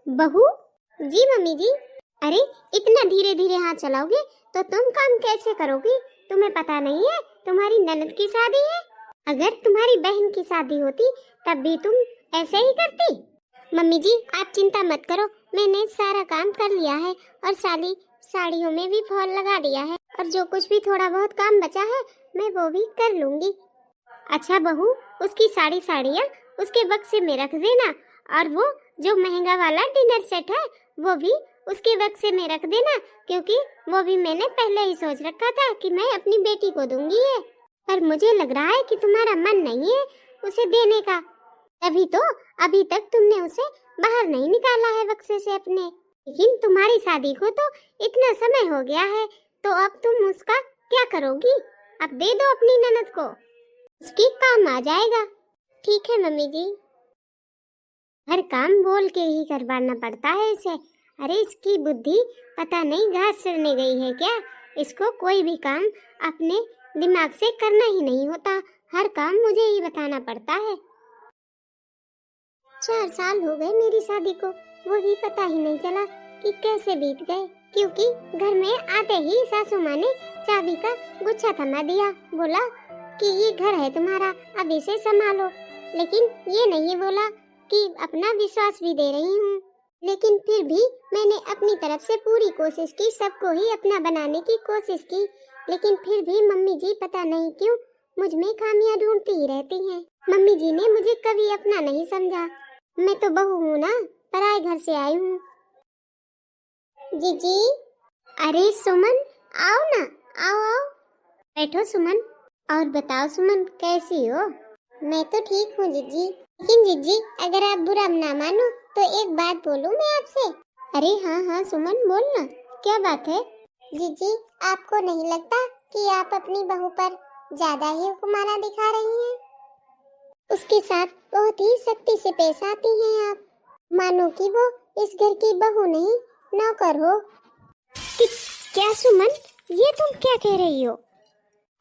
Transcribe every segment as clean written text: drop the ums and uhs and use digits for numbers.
बहू जी मम्मी जी। अरे इतना धीरे धीरे हाथ चलाओगे तो तुम काम कैसे करोगी? तुम्हें पता नहीं है तुम्हारी ननद की शादी है। अगर तुम्हारी बहन की शादी होती तब भी तुम ऐसे ही करती। मम्मी जी आप चिंता मत करो, मैंने सारा काम कर लिया है और साड़ियों में भी फॉल लगा दिया है और जो कुछ भी थोड़ा बहुत काम बचा है मैं वो भी कर लूंगी। अच्छा बहू, उसकी साड़ियाँ उसके बक्से में रख देना और वो जो महंगा वाला डिनर सेट है वो भी उसके बक्से में रख देना, क्योंकि वो भी मैंने पहले ही सोच रखा था कि मैं अपनी बेटी को दूंगी है। पर मुझे लग रहा है कि तुम्हारा मन नहीं है उसे देने का, तभी तो अभी तक तुमने उसे बाहर नहीं निकाला है बक्से से अपने। लेकिन तुम्हारी शादी को तो इतना समय हो गया है, तो अब तुम उसका क्या करोगी? अब दे दो अपनी ननद को, उसकी काम आ जाएगा। ठीक है मम्मी जी। हर काम बोल के ही करवाना पड़ता है इसे। अरे इसकी बुद्धि पता नहीं घास चरने गई है क्या? इसको कोई भी काम अपने दिमाग से करना ही नहीं होता, हर काम मुझे ही बताना पड़ता है। 4 साल हो गए मेरी शादी को, वो भी पता ही नहीं चला कि कैसे बीत गए, क्योंकि घर में आते ही सासू माँ ने चाबी का गुच्छा थमा दिया, बोला कि ये घर है तुम्हारा, अब इसे संभालो। लेकिन ये नहीं बोला कि अपना विश्वास भी दे रही हूँ। लेकिन फिर भी मैंने अपनी तरफ से पूरी कोशिश की, सबको ही अपना बनाने की कोशिश की, लेकिन फिर भी मम्मी जी पता नहीं क्यों मुझ में खामियां ढूंढती ही रहती हैं। मम्मी जी ने मुझे कभी अपना नहीं समझा। मैं तो बहू हूँ ना, पराए घर से आई हूँ। जीजी। अरे सुमन आओ ना, आओ आओ बैठो सुमन। और बताओ सुमन कैसी हो? मैं तो ठीक हूँ जीजी। लेकिन जीजी अगर आप बुरा ना मानो तो एक बात बोलूं मैं आपसे। अरे हाँ हाँ सुमन बोल ना, क्या बात है? जीजी आपको नहीं लगता कि आप अपनी बहू पर ज्यादा ही हुक्माना दिखा रही हैं? उसके साथ बहुत ही सख्ती से पेश आती हैं आप, मानो कि वो इस घर की बहू नहीं नौकर हो। क्या सुमन, ये तुम क्या कह रही हो?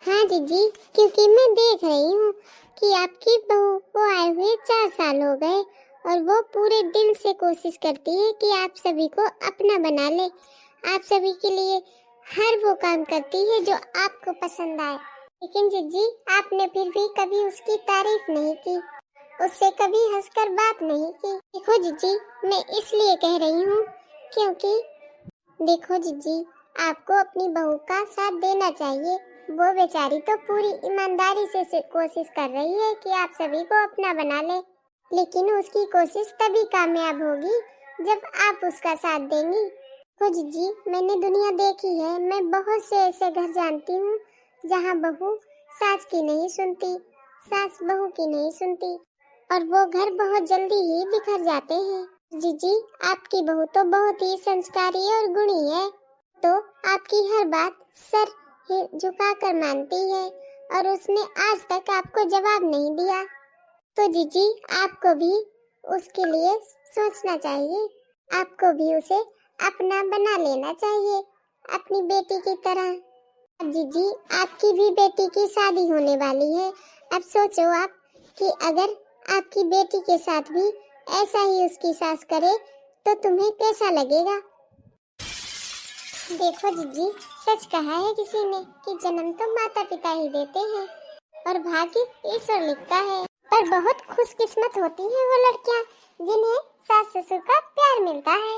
हाँ जीजी, क्योंकि मैं देख रही हूँ कि आपकी बहू को आए हुए 4 साल हो गए और वो पूरे दिल से कोशिश करती है कि आप सभी को अपना बना ले, आप सभी के लिए हर वो काम करती है जो आपको पसंद आए। लेकिन जीजी आपने फिर भी कभी उसकी तारीफ नहीं की, उससे कभी हंसकर बात नहीं की। देखो जीजी मैं इसलिए कह रही हूँ क्योंकि देखो जीजी आपको अपनी बहू का साथ देना चाहिए। वो बेचारी तो पूरी ईमानदारी से कोशिश कर रही है कि आप सभी को अपना बना ले, लेकिन उसकी कोशिश तभी कामयाब होगी जब आप उसका साथ देंगी। तो जीजी मैंने दुनिया देखी है, मैं बहुत से ऐसे घर जानती हूँ जहाँ बहू सास की नहीं सुनती, सास बहू की नहीं सुनती और वो घर बहुत जल्दी ही बिखर जाते हैं। जीजी आपकी बहू तो बहुत ही संस्कारी और गुणी है, तो आपकी हर बात सर झुकाकर मानती है और उसने आज तक आपको जवाब नहीं दिया। तो जीजी आपको भी उसके लिए सोचना चाहिए, आपको भी उसे अपना बना लेना चाहिए अपनी बेटी की तरह। अब जीजी आपकी भी बेटी की शादी होने वाली है, अब सोचो आप कि अगर आपकी बेटी के साथ भी ऐसा ही उसकी सास करे तो तुम्हें कैसा लगेगा? देखो जीजी सच कहा है किसी ने कि जन्म तो माता पिता ही देते हैं और भाग्य ईश्वर लिखता है, पर बहुत खुशकिस्मत होती हैं वो लड़कियां जिन्हें सास ससुर का प्यार मिलता है।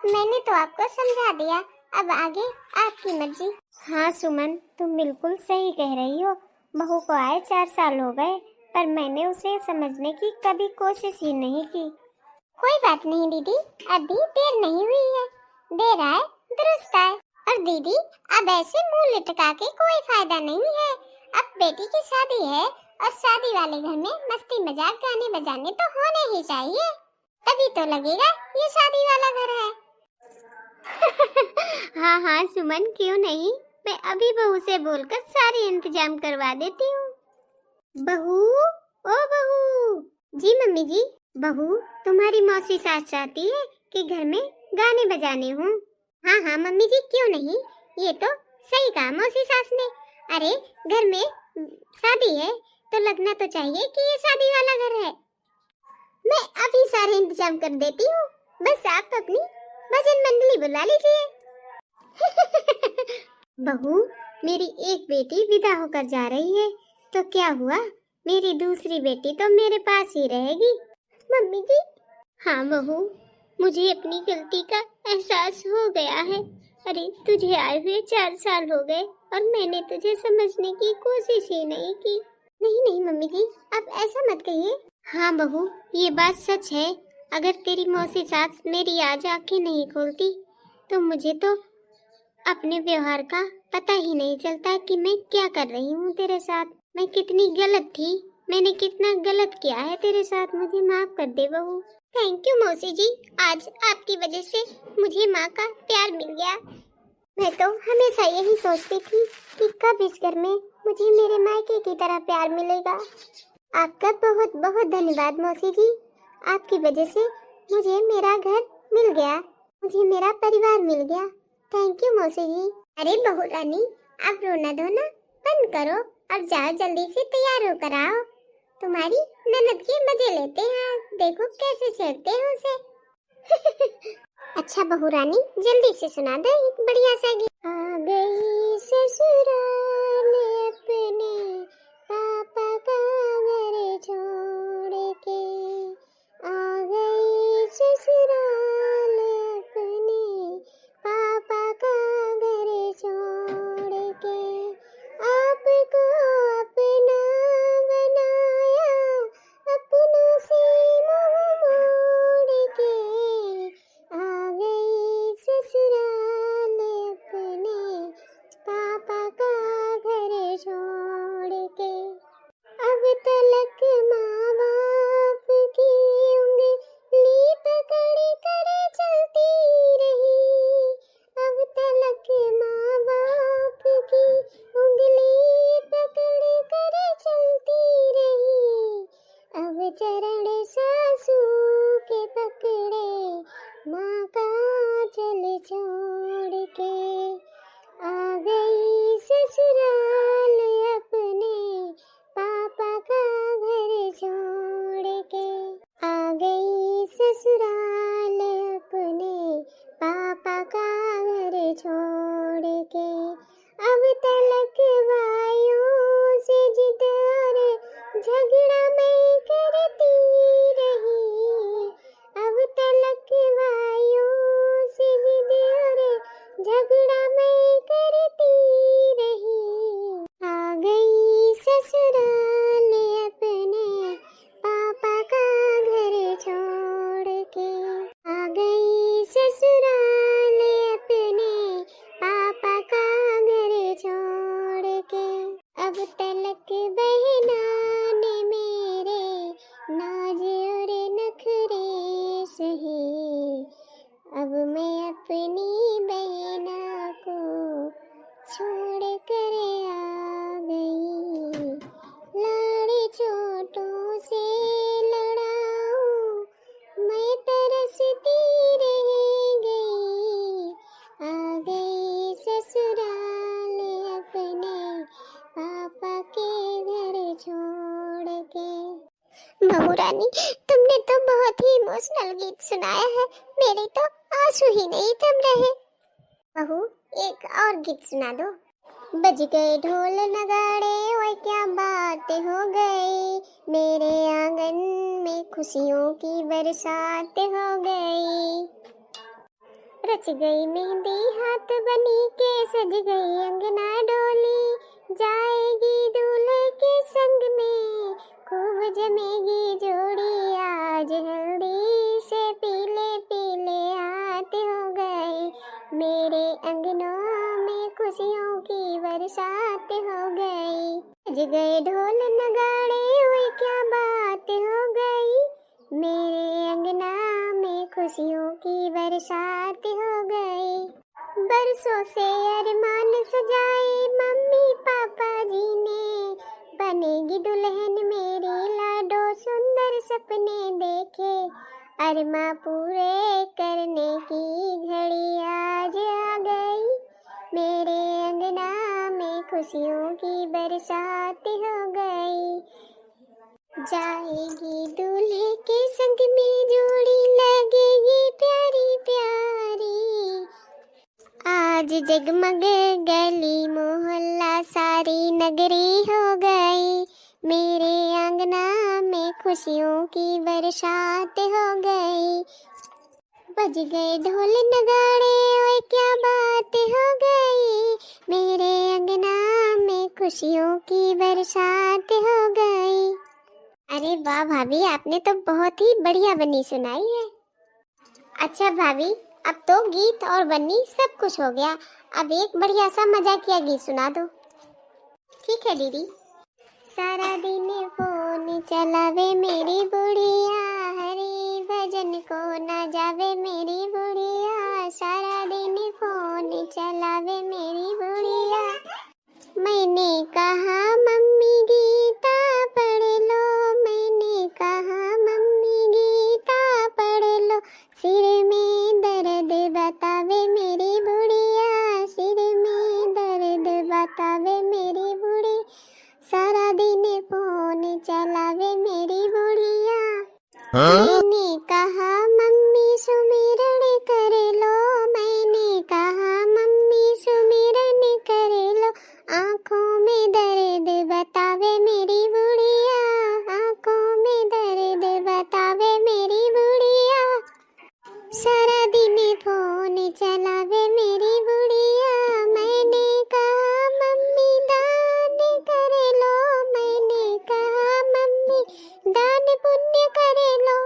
मैंने तो आपको समझा दिया, अब आगे आपकी मर्जी। हाँ सुमन तुम बिल्कुल सही कह रही हो, बहू को आए 4 साल हो गए पर मैंने उसे समझने की कभी कोशिश ही नहीं की। कोई बात नहीं दीदी, अभी देर नहीं हुई है, देर आए दुरुस्त आए। और दीदी अब ऐसे मुंह लटका के कोई फायदा नहीं है, अब बेटी की शादी है और शादी वाले घर में मस्ती मजाक गाने बजाने तो होने ही चाहिए, तभी तो लगेगा ये शादी वाला घर है। हाँ हाँ सुमन क्यों नहीं, मैं अभी बहू से बोलकर सारे इंतजाम करवा देती हूँ। बहू ओ बहू। जी मम्मी जी। बहू तुम्हारी मौसी सास चाहती है कि घर में गाने बजाने हों। हाँ हाँ मम्मी जी क्यों नहीं, ये तो सही कहा मौसी सास ने। अरे घर में शादी है तो लगना तो चाहिए कि ये शादी वाला घर है। मैं अभी सारे इंतजाम कर देती हूँ। बस आप अपनी भजन मंडली बुला लीजिए। बहू, मेरी एक बेटी विदा होकर जा रही है, तो क्या हुआ, मेरी दूसरी बेटी तो मेरे पास ही रहेगी। मम्मी जी। हाँ बहू, मुझे अपनी गलती का एहसास हो गया है। अरे तुझे आए हुए 4 साल हो गए और मैंने तुझे समझने की कोशिश ही नहीं की। नहीं नहीं मम्मी जी, आप ऐसा मत कहिए। हाँ बहू, ये बात सच है। अगर तेरी मौसी सास मेरी आज आंखें नहीं खोलती तो मुझे तो अपने व्यवहार का पता ही नहीं चलता कि मैं क्या कर रही हूँ तेरे साथ। मैं कितनी गलत थी, मैंने कितना गलत किया है तेरे साथ, मुझे माफ कर दे बहू। थैंक यू मौसी जी, आज आपकी वजह से मुझे माँ का प्यार मिल गया। मैं तो हमेशा यही सोचती थी कि कब इस घर में मुझे मेरे मायके की तरह प्यार मिलेगा। आपका बहुत बहुत धन्यवाद मौसी जी, आपकी वजह से मुझे मेरा घर मिल गया, मुझे मेरा परिवार मिल गया। थैंक यू मौसी जी। अरे बहू रानी, आप रोना धोना बंद करो और जाओ जल्दी से तैयार होकर आओ। तुम्हारी ननद के मजे लेते हैं, देखो कैसे छेड़ते हैं उसे। अच्छा बहू रानी, जल्दी से सुना दो एक बढ़िया सा गीत। आ गई ससुराल अपने पापा का घर छोड़ के, आ गई ससुराल अपने पापा का घर छोड़ के, आपको अपना बनाया अपनों से मुंह मोड़ के, आ गई ससुराल अपने पापा का घर छोड़ के। अब तलक माँ बाप की उंगली पकड़ कर चलती रही, अब तलक माँ बाप की उंगली पकड़ कर चलती रही, अब चरण सासू के पकड़े माँ का चल छोड़ के, आ गई ससुराल अपने पापा का घर छोड़ के, आ गई ससुराल अपने पापा का घर छोड़ के। अब तलक भाइयों से जिद और झगड़ा मैं करती रही, अब तलक भाइयों से जिद और झगड़ा मैं करती रही, आ गई ससुराल अपने पापा का घर छोड़ के, आ गई ससुराल अपने पापा का घर छोड़ के। अब तलक बहना ने मेरे नाज और नखरे सहे, अब मैं अपनी बहना को छोड़ कर आ गई, लाड़ चोटों से लड़ाऊं मैं तरसती रह गई, आ गई ससुराल अपने पापा के घर छोड़ के। बहू रानी, तुमने तो बहुत ही इमोशनल गीत सुनाया है, मेरे तो आंसू ही नहीं थम रहे। बहू, एक और गीत सुना दो। बज गए ढोल नगाड़े, ओए क्या बात हो गई, मेरे आंगन में खुशियों की बरसात हो गई, रच गई मेहंदी हाथ बनी के, सज गई अंगना डोली, जाएगी दूल्हे के संग में, खूब जमेगी जोड़ी, आज हल्दी से पीले पीले हाथ हो गए, मेरे अंगनों में खुशियों की बरसात हो गई। बज गए ढोल नगाड़े, ओए क्या बात हो गई, मेरे अंगना में खुशियों की बरसात हो गई, बरसों से अरमान सजाए मम्मी पापा जी ने, बनेगी दुल्हन मेरी लाडो, सुंदर सपने देखे, अरमा पूरे करने की घड़ी आज आ गई, मेरे अंगना में खुशियों की बरसात हो गई। जाएगी दूल्हे के संग में जोड़ी लगेगी प्यारी प्यारी। आज जगमग गली मोहल्ला सारी नगरी हो गई, मेरे आंगना में खुशियों की बरसात हो गई। बज गए ढोल नगाड़े ओए क्या बात हो गई, मेरे अंगना में खुशियों की बरसात हो गई। अरे वाह भाभी, आपने तो बहुत ही बढ़िया बन्नी सुनाई है। अच्छा भाभी, अब तो गीत और बन्नी सब कुछ हो गया, अब एक बढ़िया सा मजाकिया गीत सुना दो। ठीक है दीदी। सारा दिन फोन चलावे मेरी बुढ़िया, हरी भजन को ना जावे मेरी बुढ़िया। सारा दिन फोन चलावे मेरी बुढ़िया। मैंने कहा मम्मी गीता पढ़ लो, मैंने कहा मम्मी गीता पढ़ लो। सिर में दर्द बतावे मेरी बुढ़िया, सिर में दर्द बतावे मेरी बुढ़ी। सारा दिन फोन चलावे मेरी बुढ़िया। मैंने कहा मम्मी सुमिरन कर लो, मैंने कहा मम्मी सुमिरन कर लो। आँखों में दर्द बतावे मेरी बुढ़िया, आँखों में दर्द बतावे मेरी बुढ़िया। सारा दिन फोन चलावे मेरी बुढ़िया। मैंने कहा मम्मी दान कर लो, मैंने कहा मम्मी दान पुण्य कर लो।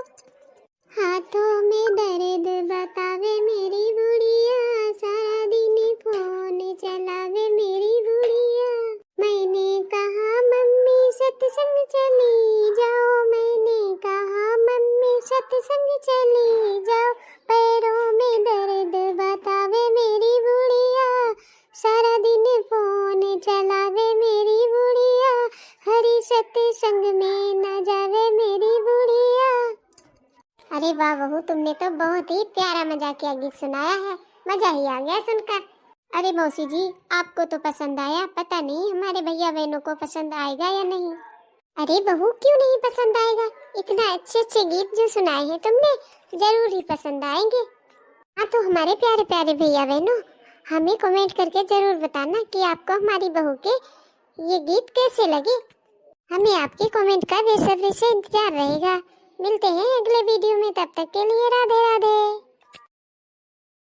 हाथों में दर्द बतावे मेरी बुढ़िया, सारा दिन फोन चलावे मेरी बुढ़िया। मैंने कहा मम्मी सत्संग चली जाओ, मैंने कहा मम्मी सत्संग चली जाओ। पैरों में दर्द बतावे मेरी बुढ़िया, सारा दिन फोन चलावे मेरी बुढ़िया। हरी सत्संग में न जावे मेरी बुढ़िया। अरे वाह बहू, तुमने तो बहुत ही प्यारा मजाकिया गीत सुनाया है, मजा ही आ गया सुनकर। अरे मौसी जी, आपको तो पसंद आया, पता नहीं हमारे भैया बहनों को पसंद आएगा या नहीं। अरे बहू, क्यों नहीं पसंद आएगा, इतना अच्छे अच्छे गीत जो सुनाए हैं तुमने, जरूर ही पसंद आएंगे। हाँ तो हमारे प्यारे प्यारे भैया बहनों, हमें कमेंट करके जरूर बताना कि आपको हमारी बहू के ये गीत कैसे लगे। हमें आपके कमेंट का बेसब्री से इंतजार रहेगा। मिलते हैं अगले वीडियो में, तब तक के लिए राधे राधे।